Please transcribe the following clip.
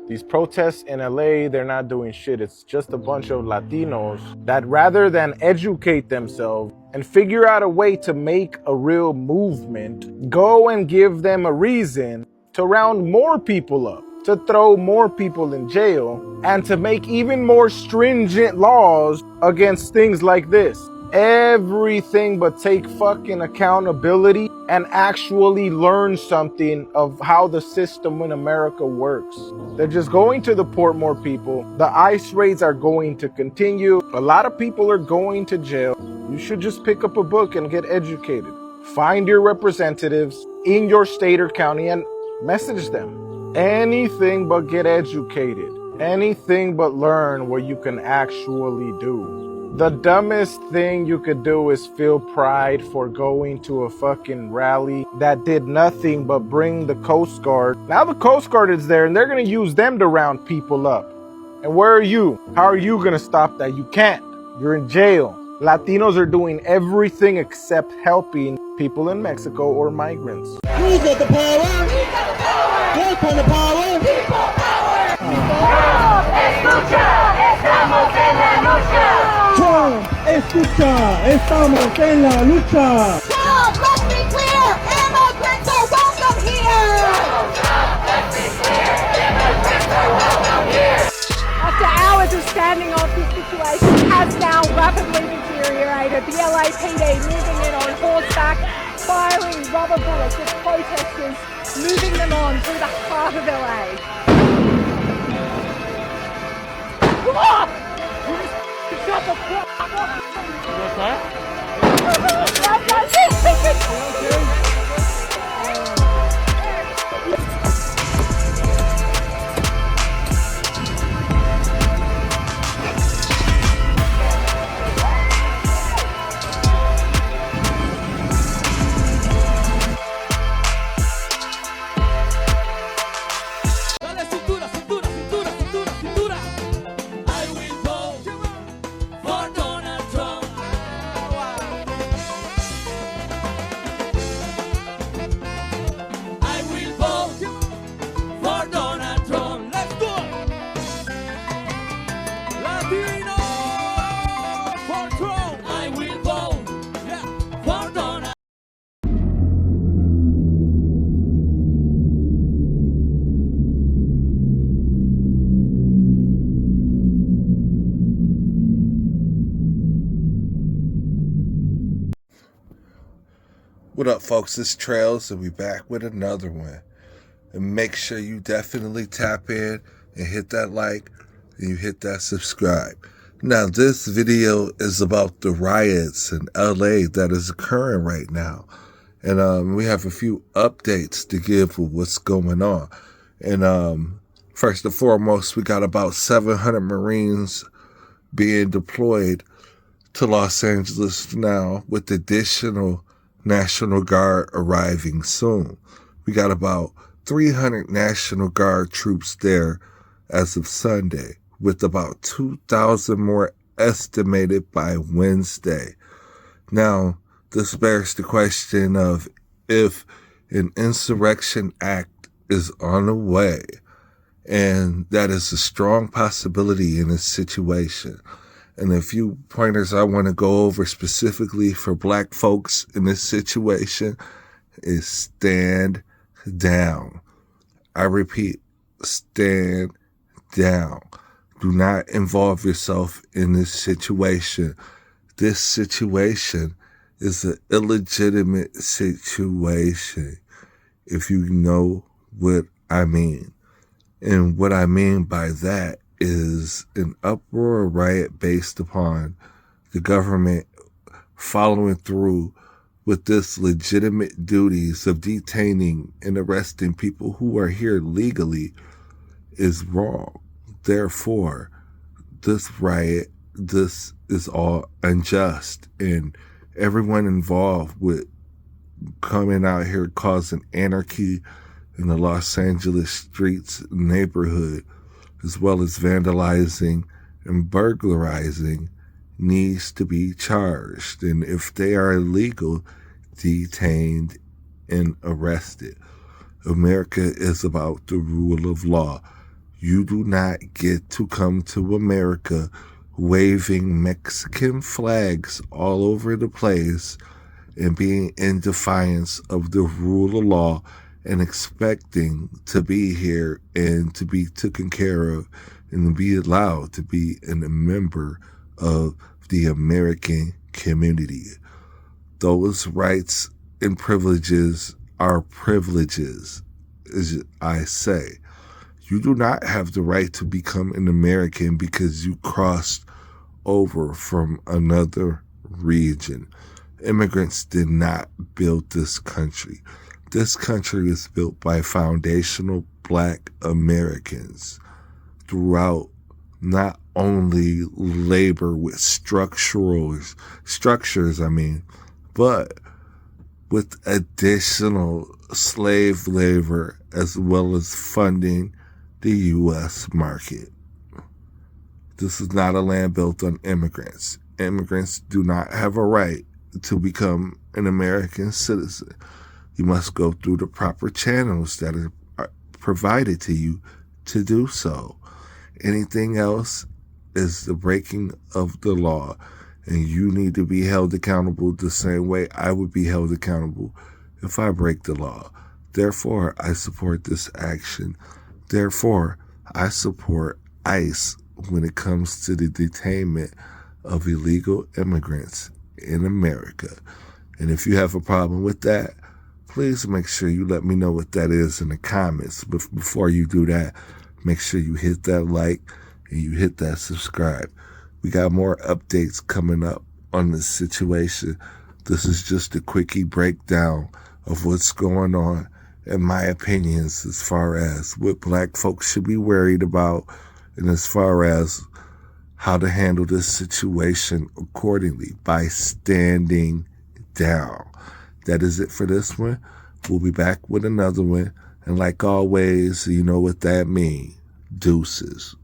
These protests in LA, they're not doing shit. It's just a bunch of Latinos that rather than educate themselves and figure out a way to make a real movement, go and give them a reason to round more people up, to throw more people in jail, and to make even more stringent laws against things like this. Everything but take fucking accountability and actually learn something of how the system in America works. They're just going to deport more people. The ICE raids are going to continue. A lot of people are going to jail. You should just pick up a book and get educated. Find your representatives in your state or county and message them. Anything but get educated. Anything but learn what you can actually do. The dumbest thing you could do is feel pride for going to a fucking rally that did nothing but bring the Coast Guard. Now the Coast Guard is there and they're going to use them to round people up. And where are you? How are you going to stop that? You can't. You're in jail. Latinos are doing everything except helping people in Mexico or migrants. Who's got the power? We got the power. Who's got the power? People power. Trump, escucha, estamos en la lucha. Trump, escucha, estamos en la lucha. Trump, let's be clear, immigrants are welcome here. Trump, let's be clear, immigrants are welcome here. After hours of standing off, this situation has now rapidly deteriorated. The LAPD moving in on horseback, firing rubber bullets at protesters, moving them on through the heart of LA. Shut the fuck up! What's that? What up, folks? It's Trails, and we back with another one. And make sure you definitely tap in and hit that like, and you hit that subscribe. Now, this video is about the riots in LA that is occurring right now. And we have a few updates to give with what's going on. And first and foremost, we got about 700 Marines being deployed to Los Angeles now, with additional National Guard arriving soon. We got about 300 National Guard troops there as of Sunday, with about 2,000 more estimated by Wednesday. Now, this bears the question of if an insurrection act is on the way, and that is a strong possibility in this situation. And a few pointers I want to go over specifically for black folks in this situation is stand down. I repeat, stand down. Do not involve yourself in this situation. This situation is an illegitimate situation, if you know what I mean. And what I mean by that is an uproar riot based upon the government following through with this legitimate duties of detaining and arresting people who are here legally is wrong. Therefore, this riot, this is all unjust, and everyone involved with coming out here causing anarchy in the Los Angeles streets neighborhood, as well as vandalizing and burglarizing, needs to be charged. And if they are illegal, detained and arrested. America is about the rule of law. You do not get to come to America waving Mexican flags all over the place and being in defiance of the rule of law and expecting to be here and to be taken care of and to be allowed to be a member of the American community. Those rights and privileges are privileges, as I say. You do not have the right to become an American because you crossed over from another region. Immigrants did not build this country. This country is built by foundational Black Americans throughout not only labor with structures, but with additional slave labor as well as funding the U.S. market. This is not a land built on immigrants. Immigrants do not have a right to become an American citizen. You must go through the proper channels that are provided to you to do so. Anything else is the breaking of the law, and you need to be held accountable the same way I would be held accountable if I break the law. Therefore, I support this action. Therefore, I support ICE when it comes to the detainment of illegal immigrants in America. And if you have a problem with that, please make sure you let me know what that is in the comments. But before you do that, make sure you hit that like and you hit that subscribe. We got more updates coming up on this situation. This is just a quickie breakdown of what's going on and my opinions as far as what Black folks should be worried about and as far as how to handle this situation accordingly by standing down. That is it for this one. We'll be back with another one. And like always, you know what that means. Deuces.